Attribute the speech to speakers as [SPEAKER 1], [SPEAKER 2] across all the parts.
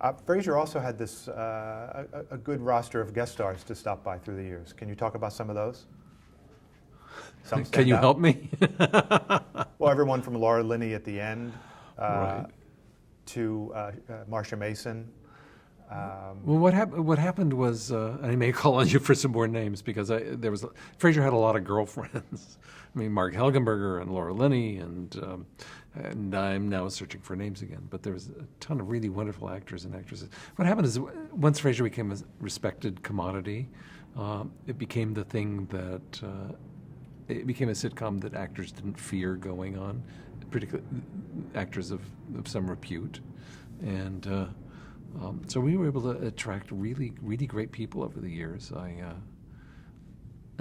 [SPEAKER 1] Frasier also had a good roster of guest stars to stop by through the years. Can you talk about some of those? Some
[SPEAKER 2] Can
[SPEAKER 1] stand
[SPEAKER 2] you
[SPEAKER 1] out.
[SPEAKER 2] help me?
[SPEAKER 1] Well, everyone from Laura Linney at the end
[SPEAKER 2] Right.
[SPEAKER 1] to Marcia Mason.
[SPEAKER 2] Well, what happened was, and I may call on you for some more names because Frasier had a lot of girlfriends. I mean, Mark Helgenberger and Laura Linney, and I'm now searching for names again. But there was a ton of really wonderful actors and actresses. What happened is, once Frasier became a respected commodity, it became the thing that it became a sitcom that actors didn't fear going on, particularly actors of some repute, and. So we were able to attract really, really great people over the years.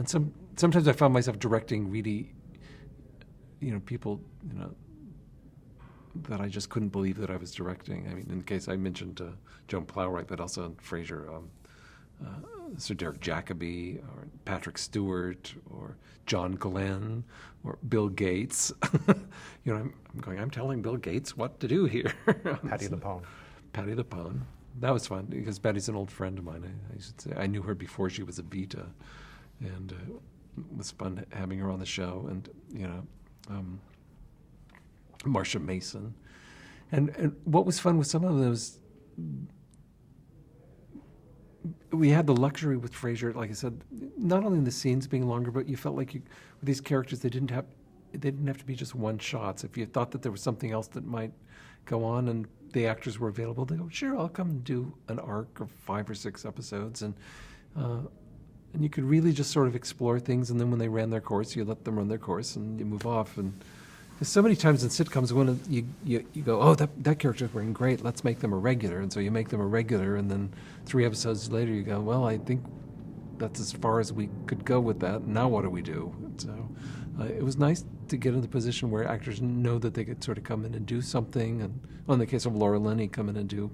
[SPEAKER 2] Sometimes I found myself directing really, people, that I just couldn't believe that I was directing. I mean, in the case I mentioned Joan Plowright, but also in Frasier, Sir Derek Jacobi, or Patrick Stewart, or John Glenn, or Bill Gates. I'm telling Bill Gates what to do here.
[SPEAKER 1] Patti LuPone.
[SPEAKER 2] Patti LuPone. That was fun because Patty's an old friend of mine. I should say I knew her before she was a Vita, and it was fun having her on the show. And Marcia Mason, and what was fun with some of those. We had the luxury with Frasier, like I said, not only in the scenes being longer, but you felt like with these characters they didn't have to be just one shots. If you thought that there was something else that might go on and the actors were available, they go, sure, I'll come and do an arc of 5 or 6 episodes, and you could really just sort of explore things. And then when they ran their course, you let them run their course and you move off. And there's so many times in sitcoms when you go, oh, that character's working great, let's make them a regular. And so you make them a regular, and then 3 episodes later you go, well, I think that's as far as we could go with that. Now what do we do? And so it was nice to get in the position where actors know that they could sort of come in and do something. And in the case of Laura Linney, come in and do,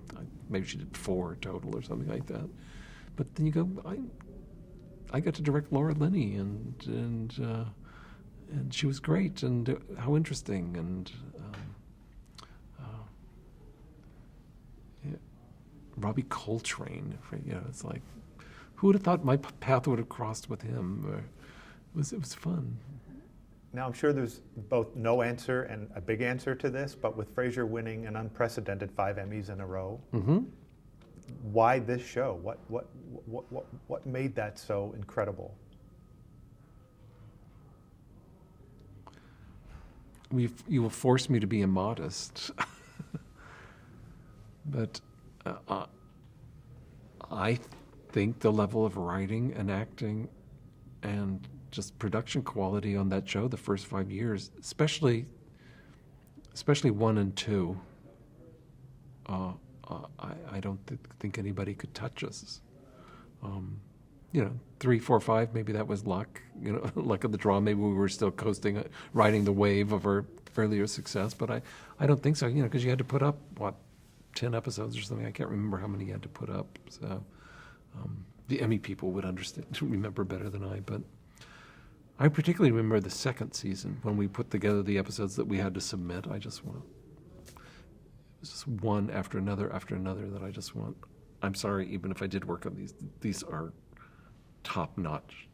[SPEAKER 2] maybe she did 4 total or something like that. But then you go, I got to direct Laura Linney, and she was great, and how interesting. And Robbie Coltrane, it's like, who would have thought my path would have crossed with him? It was fun.
[SPEAKER 1] Now, I'm sure there's both no answer and a big answer to this, but with Frasier winning an unprecedented 5 Emmys in a row, why this show? What made that so incredible?
[SPEAKER 2] You will force me to be immodest, but I think the level of writing and acting and just production quality on that show the first 5 years, especially 1 and 2, I don't think anybody could touch us. 3, 4, 5, maybe that was luck, luck of the draw. Maybe we were still coasting, riding the wave of our earlier success, but I don't think so, because you had to put up, 10 episodes or something. I can't remember how many you had to put up. So the Emmy people would remember better than I, but I particularly remember the second season when we put together the episodes that we had to submit. It was just one after another that I just want. I'm sorry, even if I did work on these are top-notch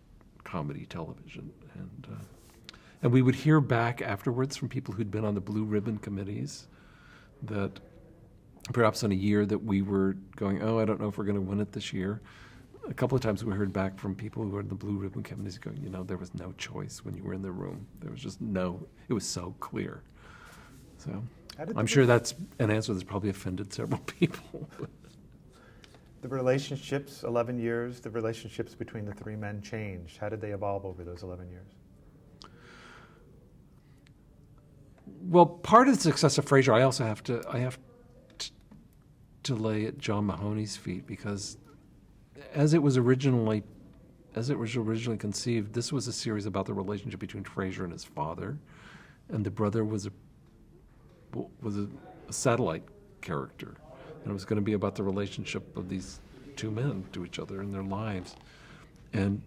[SPEAKER 2] comedy television. And we would hear back afterwards from people who'd been on the Blue Ribbon committees that perhaps in a year that we were going, I don't know if we're going to win it this year. A couple of times we heard back from people who were in the Blue Ribbon committees going, there was no choice when you were in the room. There was just it was so clear. So I'm sure that's an answer that's probably offended several people.
[SPEAKER 1] The relationships, 11 years, the relationships between the 3 men changed. How did they evolve over those 11 years?
[SPEAKER 2] Well, part of the success of Frasier, I have to lay at John Mahoney's feet, because as it was originally conceived, this was a series about the relationship between Frasier and his father, and the brother was a satellite character, and it was going to be about the relationship of these 2 men to each other in their lives. And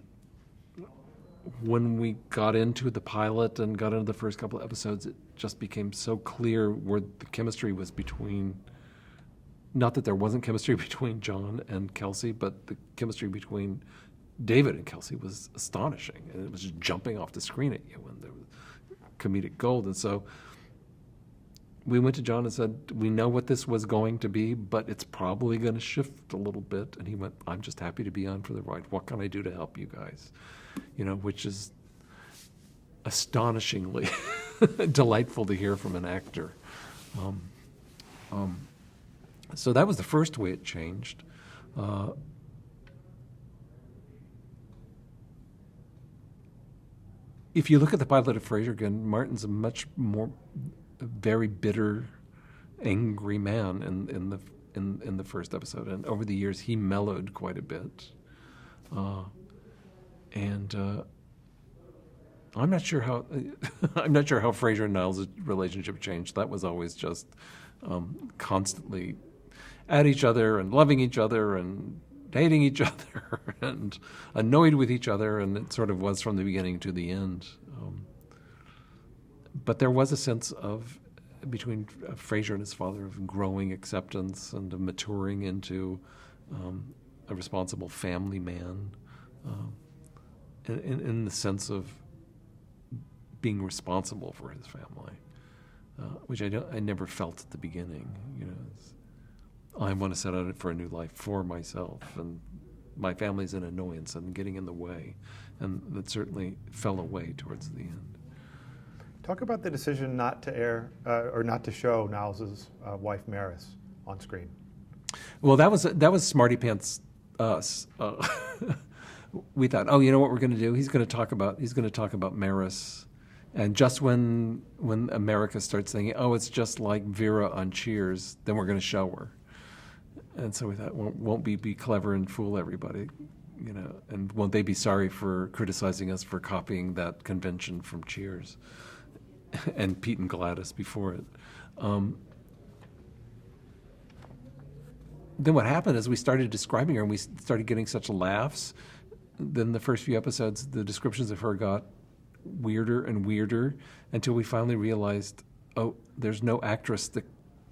[SPEAKER 2] when we got into the pilot and got into the first couple of episodes, it just became so clear where the chemistry was between not that there wasn't chemistry between John and Kelsey, but the chemistry between David and Kelsey was astonishing, and it was just jumping off the screen at you when there was comedic gold. And so we went to John and said, we know what this was going to be, but it's probably going to shift a little bit. And he went, I'm just happy to be on for the ride. What can I do to help you guys? Which is astonishingly delightful to hear from an actor. So that was the first way it changed. If you look at the pilot of Frasier again, Martin's a much more very bitter, angry man in the first episode, and over the years he mellowed quite a bit. I'm not sure how Frasier and Niles' relationship changed. That was always just constantly at each other and loving each other and hating each other and annoyed with each other, and it sort of was from the beginning to the end. But there was a sense of, between Frasier and his father, of growing acceptance and of maturing into a responsible family man, in the sense of being responsible for his family, which I never felt at the beginning. I want to set out for a new life for myself, and my family's an annoyance and getting in the way, and that certainly fell away towards the end.
[SPEAKER 1] Talk about the decision not to air or not to show Niles' wife Maris on screen.
[SPEAKER 2] Well, that was Smarty Pants us. We thought, oh, you know what we're going to do? He's going to talk about Maris, and just when America starts thinking, oh, it's just like Vera on Cheers, then we're going to show her. And so we thought, won't we be clever and fool everybody, and won't they be sorry for criticizing us for copying that convention from Cheers and Pete and Gladys before it? Then what happened is we started describing her, and we started getting such laughs. Then the first few episodes, the descriptions of her got weirder and weirder until we finally realized, oh, there's no actress that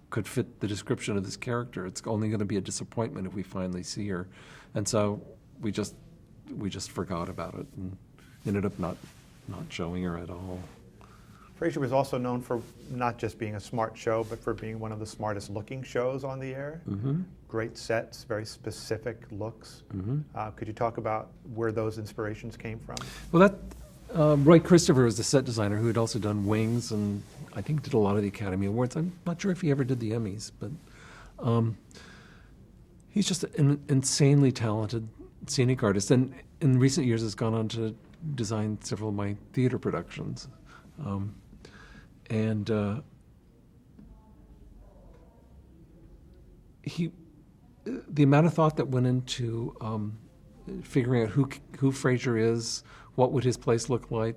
[SPEAKER 2] could fit the description of this character. It's only going to be a disappointment if we finally see her. And so we just forgot about it and ended up not showing her at all.
[SPEAKER 1] Frasier was also known for not just being a smart show, but for being one of the smartest looking shows on the air.
[SPEAKER 2] Mm-hmm.
[SPEAKER 1] Great sets, very specific looks.
[SPEAKER 2] Mm-hmm.
[SPEAKER 1] Could you talk about where those inspirations came from?
[SPEAKER 2] Well, Roy Christopher was the set designer who had also done Wings and I think did a lot of the Academy Awards. I'm not sure if he ever did the Emmys, but he's just an insanely talented scenic artist, and in recent years has gone on to design several of my theater productions. The amount of thought that went into figuring out who Frasier is, what would his place look like.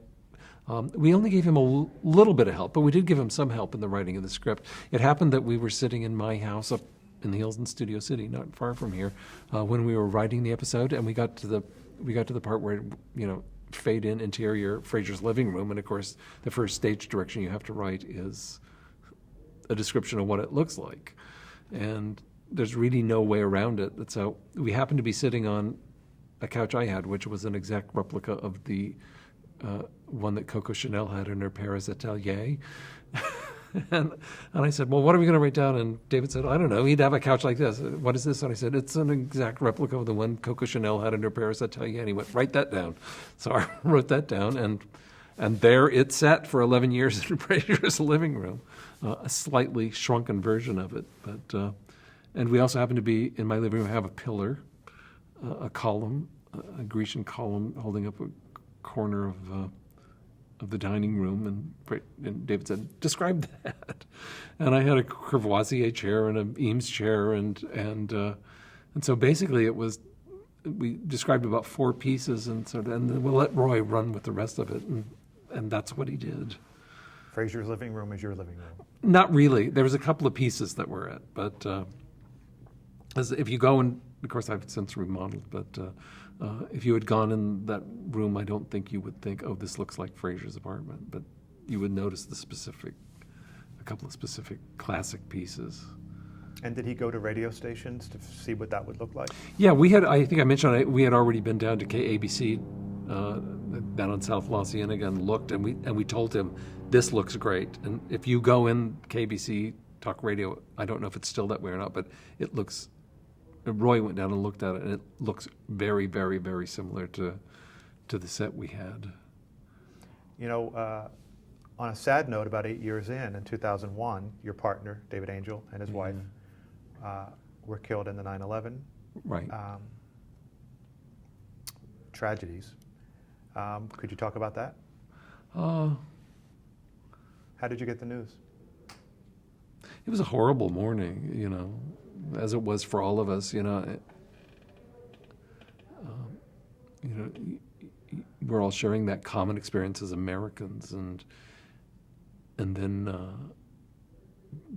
[SPEAKER 2] We only gave him a little bit of help, but we did give him some help in the writing of the script. It happened that we were sitting in my house up in the hills in Studio City, not far from here, when we were writing the episode, and we got to the part where fade in interior Frasier's living room, and of course the first stage direction you have to write is a description of what it looks like, and there's really no way around it. So we happened to be sitting on a couch I had, which was an exact replica of the one that Coco Chanel had in her Paris atelier. and I said, well, what are we going to write down? And David said, I don't know. He'd have a couch like this. What is this? And I said, it's an exact replica of the one Coco Chanel had in her Paris atelier. And he went, write that down. So I wrote that down, and there it sat for 11 years in Frasier's living room, a slightly shrunken version of it. But and we also happen to be, in my living room, have a pillar, a column, a Grecian column holding up a corner of the dining room, and David said, describe that. And I had a Courvoisier chair and an Eames chair, and so basically we described about 4 pieces, and then we'll let Roy run with the rest of it, and that's what he did.
[SPEAKER 1] Frasier's living room is your living room?
[SPEAKER 2] Not really. There was a couple of pieces that were it, but if you go and, of course, I've since remodeled, but if you had gone in that room, I don't think you would think, oh, this looks like Frasier's apartment, but you would notice a couple of specific classic pieces.
[SPEAKER 1] And did he go to radio stations to see what that would look like?
[SPEAKER 2] Yeah, we had. I think I mentioned we had already been down to KABC, down on South La Cienega, and looked, and we told him this looks great. And if you go in KBC talk radio, I don't know if it's still that way or not, but it looks. Roy went down and looked at it, and it looks very, very, very similar to the set we had.
[SPEAKER 1] You know, on a sad note, about 8 years in 2001, your partner, David Angel, and his wife were killed in the 9/11
[SPEAKER 2] Right.
[SPEAKER 1] Tragedies. Could you talk about that?
[SPEAKER 2] Uh,
[SPEAKER 1] How did you get the news?
[SPEAKER 2] It was a horrible morning, you know, as it was for all of us, you know. You know, we're all sharing that common experience as Americans, and then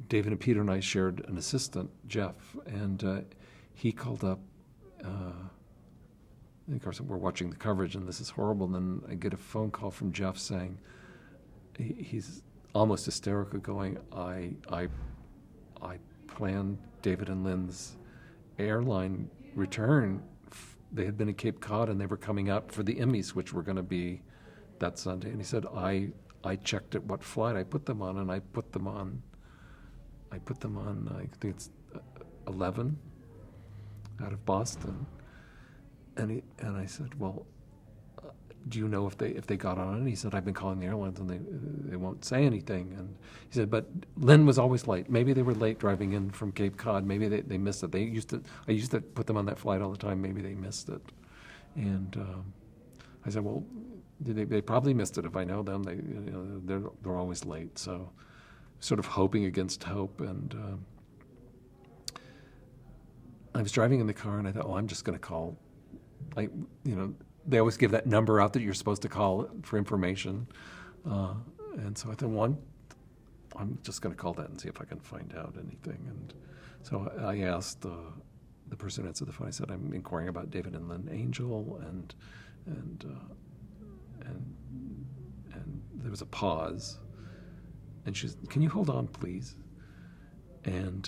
[SPEAKER 2] David and Peter and I shared an assistant, Jeff, and he called up. Of course, we're watching the coverage, and this is horrible. And then I get a phone call from Jeff saying he's almost hysterical, going, "I planned David and Lynn's airline return. They had been in Cape Cod, and they were coming out for the Emmys, which were going to be that Sunday." And he said, I checked at what flight I put them on, and I put them on, I think it's 11 out of Boston. And I said, "Well, do you know if they got on?" And he said, "I've been calling the airlines, and they won't say anything." And he said, "But Lynn was always late. Maybe they were late driving in from Cape Cod. Maybe they missed it. I used to put them on that flight all the time. Maybe they missed it." And I said, "Well, they probably missed it. If I know them, they're always late." So, sort of hoping against hope. And I was driving in the car, and I thought, "Oh, I'm just going to call." They always give that number out that you're supposed to call for information. And so I thought, well, I'm just going to call that and see if I can find out anything. And so I asked the person who answered the phone. I said, "I'm inquiring about David and Lynn Angel," and there was a pause. And she said, "Can you hold on, please?" And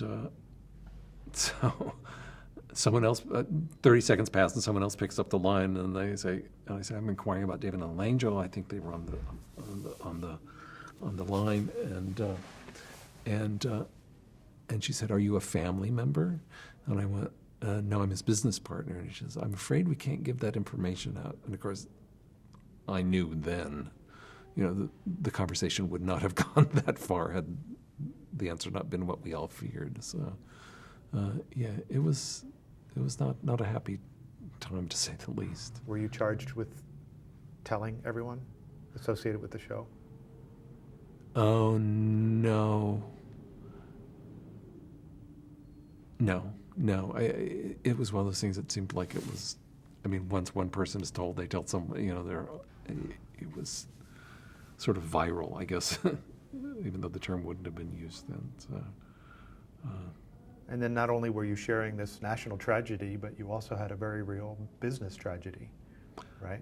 [SPEAKER 2] so someone else, 30 seconds pass, and someone else picks up the line, and I say, "I'm inquiring about David and Angel. I think they were on the line." And she said, "Are you a family member?" And I went, "No, I'm his business partner." And she says, "I'm afraid we can't give that information out." And of course, I knew then, the conversation would not have gone that far had the answer not been what we all feared. So, it was not a happy time, to say the least.
[SPEAKER 1] Were you charged with telling everyone associated with the show?
[SPEAKER 2] Oh, no. No. It was one of those things that seemed like it was, once one person is told, they tell someone, it was sort of viral, I guess, even though the term wouldn't have been used then. So,
[SPEAKER 1] And then not only were you sharing this national tragedy, but you also had a very real business tragedy, right?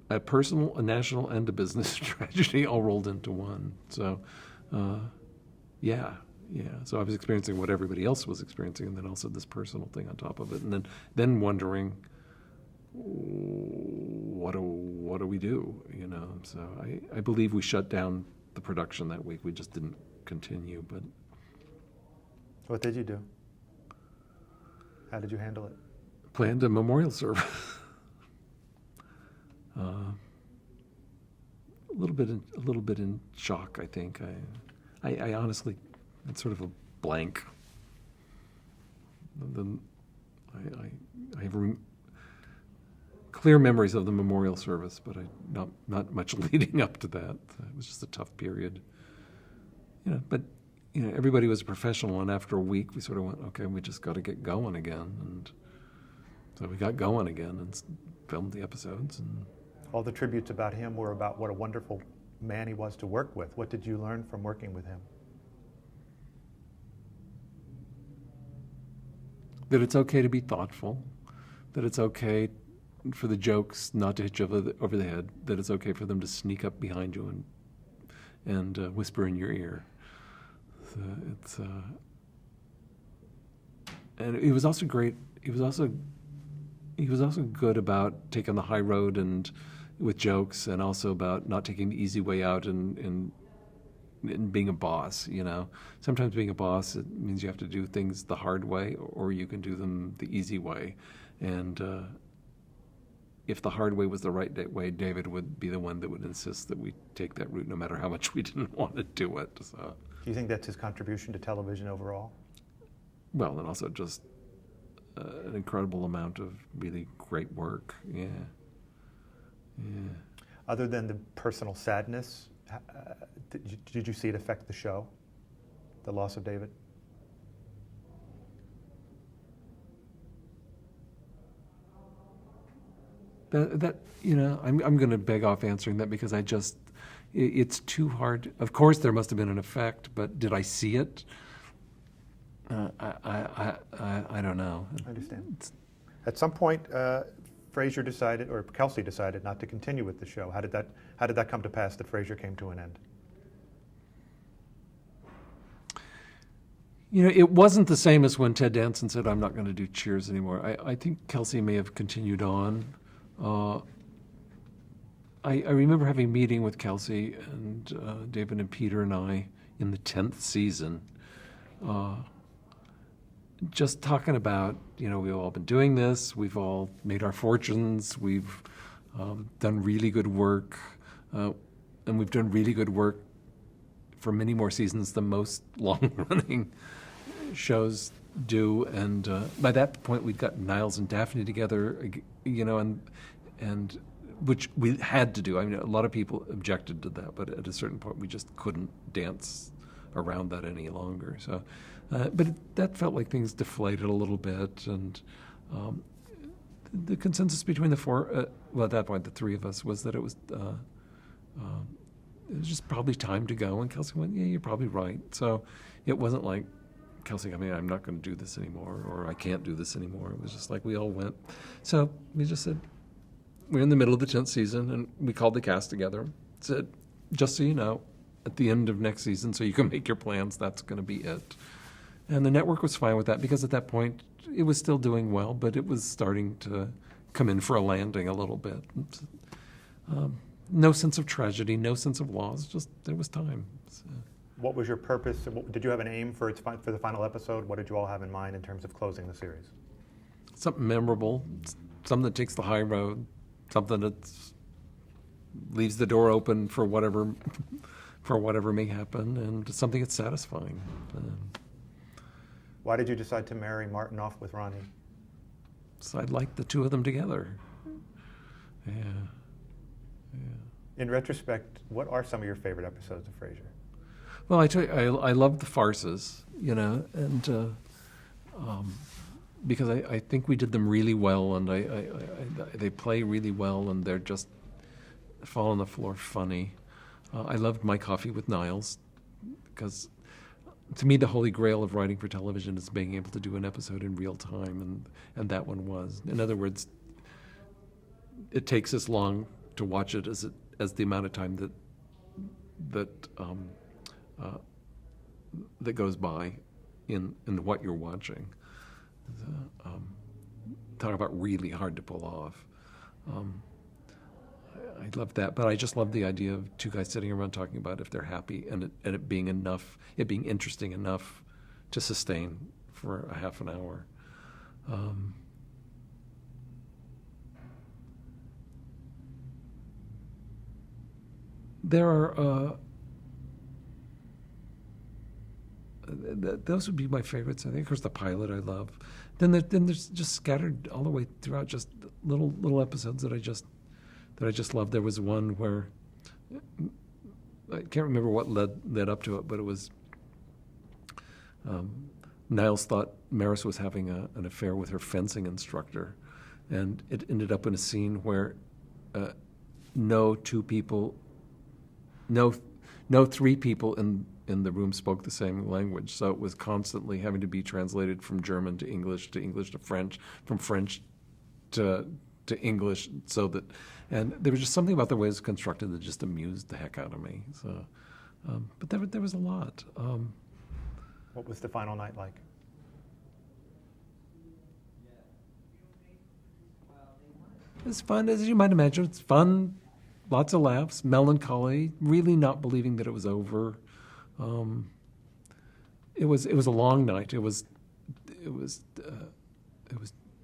[SPEAKER 2] A personal, a national, and a business tragedy all rolled into one. So, yeah. So I was experiencing what everybody else was experiencing, and then also this personal thing on top of it. And then wondering, what do we do? So I believe we shut down the production that week. We just didn't continue, but.
[SPEAKER 1] What did you do? How did you handle it?
[SPEAKER 2] Planned a memorial service. A little bit in shock, I think. I honestly, it's sort of a blank. I have clear memories of the memorial service, but not much leading up to that. It was just a tough period. But everybody was a professional, and after a week, we sort of went, okay, we just got to get going again. And so we got going again and filmed the episodes. And
[SPEAKER 1] all the tributes about him were about what a wonderful man he was to work with. What did you learn from working with him?
[SPEAKER 2] That it's okay to be thoughtful, that it's okay for the jokes not to hit you over the head, that it's okay for them to sneak up behind you and whisper in your ear. and he was also great. He was also good about taking the high road and with jokes, and also about not taking the easy way out and being a boss. Sometimes being a boss, it means you have to do things the hard way, or you can do them the easy way. And if the hard way was the right way, David would be the one that would insist that we take that route, no matter how much we didn't want to do it. So,
[SPEAKER 1] Do you think that's his contribution to television overall?
[SPEAKER 2] well, and also just an incredible amount of really great work. Yeah.
[SPEAKER 1] Other than the personal sadness, did you see it affect the show, the loss of David?
[SPEAKER 2] I'm going to beg off answering that, because it's too hard. Of course, there must have been an effect, but did I see it? I don't know.
[SPEAKER 1] I understand. At some point, Frasier decided, or Kelsey decided, not to continue with the show. How did that come to pass that Frasier came to an end?
[SPEAKER 2] It wasn't the same as when Ted Danson said, "I'm not going to do Cheers anymore." I think Kelsey may have continued on. I remember having a meeting with Kelsey and David and Peter and I in the 10th season, just talking about, we've all been doing this, we've all made our fortunes, we've done really good work, and we've done really good work for many more seasons than most long-running shows do. And by that point, we'd got Niles and Daphne together, and which we had to do. I mean, a lot of people objected to that, but at a certain point, we just couldn't dance around that any longer. So, that felt like things deflated a little bit, and the consensus between the four, at that point, the three of us, was that it was just probably time to go. And Kelsey went, "Yeah, you're probably right." So it wasn't like Kelsey, I'm not going to do this anymore, or I can't do this anymore. It was just like we all went. So we just said, we're in the middle of the 10th season, and we called the cast together, said, "Just so you know, at the end of next season, so you can make your plans, that's going to be it." And the network was fine with that, because at that point, it was still doing well, but it was starting to come in for a landing a little bit. No sense of tragedy, no sense of loss, just there was time. So.
[SPEAKER 1] What was your purpose? Did you have an aim for the final episode? What did you all have in mind in terms of closing the series?
[SPEAKER 2] Something memorable, something that takes the high road, something that leaves the door open for whatever may happen, and something that's satisfying.
[SPEAKER 1] Why did you decide to marry Martin off with Ronnie?
[SPEAKER 2] So I'd like the two of them together. Yeah.
[SPEAKER 1] In retrospect, what are some of your favorite episodes of Frasier?
[SPEAKER 2] Well, I tell you, I love the farces, and because I think we did them really well, and they play really well, and they're just fall on the floor funny. I loved My Coffee with Niles, because to me the holy grail of writing for television is being able to do an episode in real time, and that one was. In other words, it takes as long to watch it as the amount of time that goes by in what you're watching. Talk about really hard to pull off. I love that, but I just love the idea of two guys sitting around talking about if they're happy, and it being interesting enough to sustain for a half an hour. There are those would be my favorites. I think, of course, the pilot I love. Then there's just scattered all the way throughout, just little episodes that I just love. There was one where I can't remember what led up to it, but it was Niles thought Maris was having an affair with her fencing instructor, and it ended up in a scene where no three people in the room spoke the same language, so it was constantly having to be translated from German to English to French, from French to English, and there was just something about the way it was constructed that just amused the heck out of me. So, but there was a lot.
[SPEAKER 1] What was the final night like?
[SPEAKER 2] It's fun, as you might imagine. It's fun, lots of laughs, melancholy, really not believing that it was over. It was a long night. It was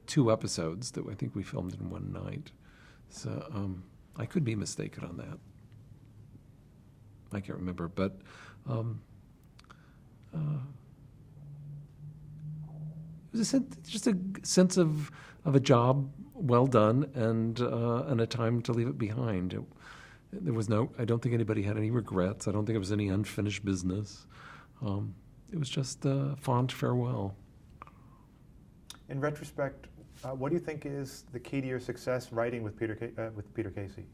[SPEAKER 2] 2 episodes that I think we filmed in one night. So I could be mistaken on that. I can't remember, but it was just a sense of a job well done and a time to leave it behind. There was I don't think anybody had any regrets. I don't think it was any unfinished business. It was just a fond farewell.
[SPEAKER 1] In retrospect, what do you think is the key to your success writing with Peter Casey?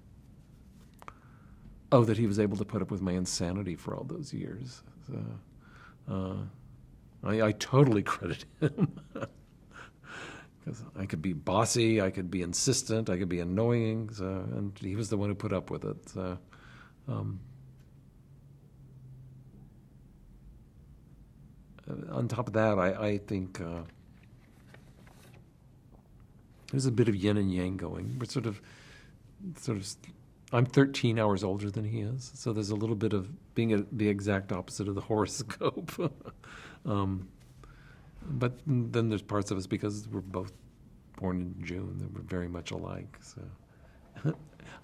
[SPEAKER 2] Oh, that he was able to put up with my insanity for all those years. So, I totally credit him. Because I could be bossy, I could be insistent, I could be annoying, and he was the one who put up with it. So, on top of that, I think there's a bit of yin and yang going. We're sort of. I'm 13 hours older than he is, so there's a little bit of being the exact opposite of the horoscope. But then there's parts of us, because we're both born in June, that we're very much alike. So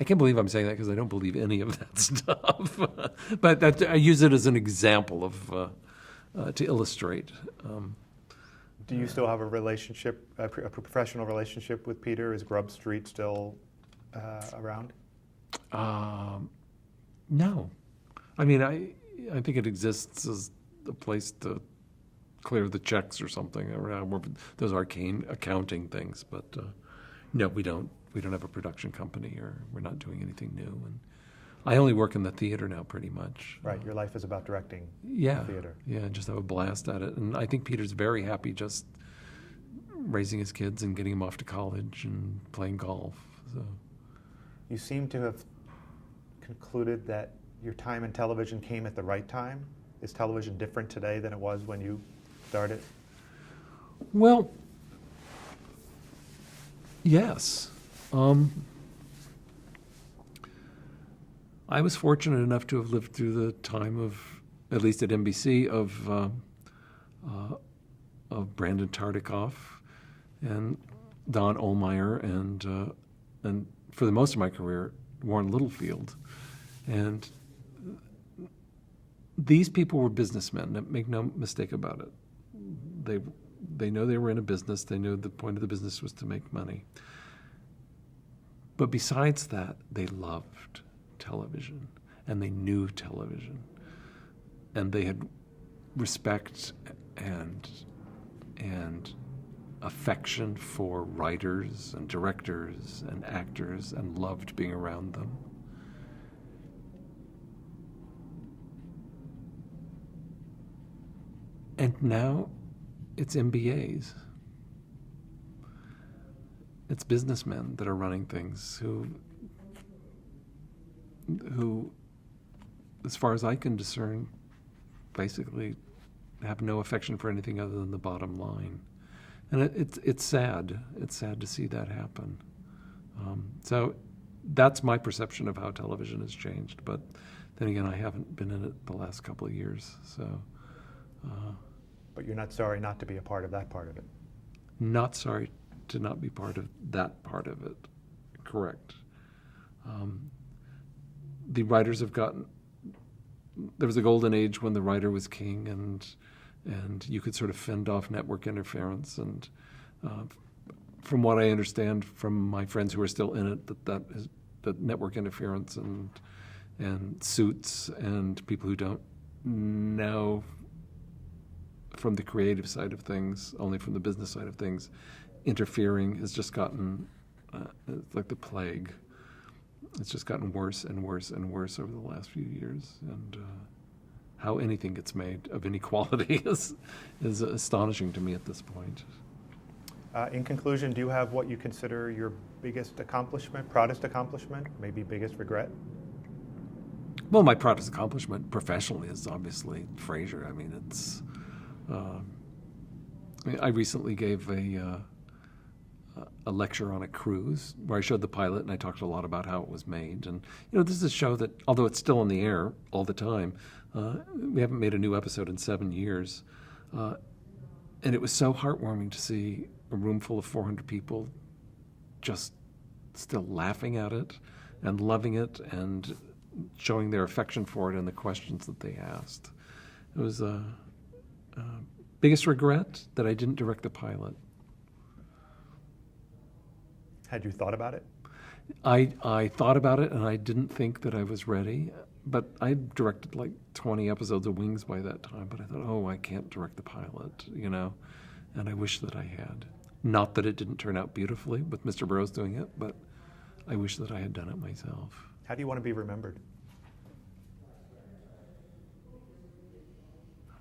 [SPEAKER 2] I can't believe I'm saying that, because I don't believe any of that stuff. But I use it as an example of to illustrate.
[SPEAKER 1] Do you still have a relationship, a professional relationship with Peter? Is Grub Street still around?
[SPEAKER 2] No. I mean, I think it exists as a place to clear the checks or something around those arcane accounting things. But no, we don't have a production company, or we're not doing anything new. And I only work in the theater now, pretty much.
[SPEAKER 1] Right. Your life is about directing theater.
[SPEAKER 2] Yeah, just have a blast at it. And I think Peter's very happy just raising his kids and getting them off to college and playing golf. So.
[SPEAKER 1] You seem to have concluded that your time in television came at the right time. Is television different today than it was when you started?
[SPEAKER 2] Well, yes. I was fortunate enough to have lived through the time of, at least at NBC, of Brandon Tartikoff and Don Ohlmeyer and for the most of my career, Warren Littlefield. And these people were businessmen, make no mistake about it. They know they were in a business. They knew the point of the business was to make money. But besides that, they loved television, and they knew television. And they had respect and affection for writers and directors and actors, and loved being around them. And now it's MBAs. It's businessmen that are running things who, as far as I can discern, basically have no affection for anything other than the bottom line. And it's sad. It's sad to see that happen. So that's my perception of how television has changed. But then again, I haven't been in it the last couple of years. So.
[SPEAKER 1] But you're not sorry not to be a part of that part of it?
[SPEAKER 2] Not sorry to not be part of that part of it. Correct. The writers have gotten. There was a golden age when the writer was king, and you could sort of fend off network interference. And from what I understand from my friends who are still in it, that network interference and suits and people who don't know from the creative side of things, only from the business side of things, interfering has just gotten it's like the plague. It's just gotten worse and worse and worse over the last few years. And how anything gets made of any quality is astonishing to me at this point.
[SPEAKER 1] In conclusion, do you have what you consider your biggest accomplishment, proudest accomplishment, maybe biggest regret?
[SPEAKER 2] Well, my proudest accomplishment professionally is obviously Frasier. I mean, it's. I recently gave a a lecture on a cruise where I showed the pilot and I talked a lot about how it was made. And, this is a show that, although it's still on the air all the time, we haven't made a new episode in 7 years. And it was so heartwarming to see a room full of 400 people just still laughing at it and loving it and showing their affection for it and the questions that they asked. It was biggest regret that I didn't direct the pilot.
[SPEAKER 1] Had you thought about it?
[SPEAKER 2] I thought about it and I didn't think that I was ready, but I directed like 20 episodes of Wings by that time, but I thought, oh, I can't direct the pilot, and I wish that I had. Not that it didn't turn out beautifully with Mr. Burroughs doing it, but I wish that I had done it myself.
[SPEAKER 1] How do you want to be remembered?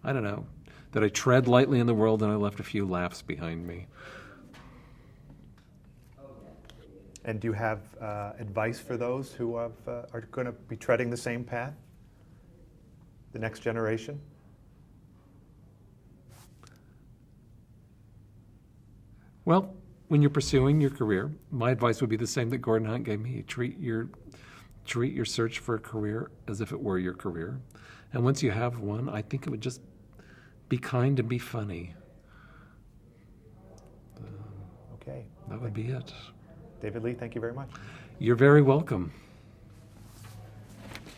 [SPEAKER 2] I don't know, that I tread lightly in the world and I left a few laughs behind me.
[SPEAKER 1] And do you have advice for those who are going to be treading the same path? The next generation?
[SPEAKER 2] Well, when you're pursuing your career, my advice would be the same that Gordon Hunt gave me. Treat your search for a career as if it were your career. And once you have one, I think it would just be kind and be funny.
[SPEAKER 1] Okay.
[SPEAKER 2] That would be it.
[SPEAKER 1] David Lee, thank you very much.
[SPEAKER 2] You're very welcome.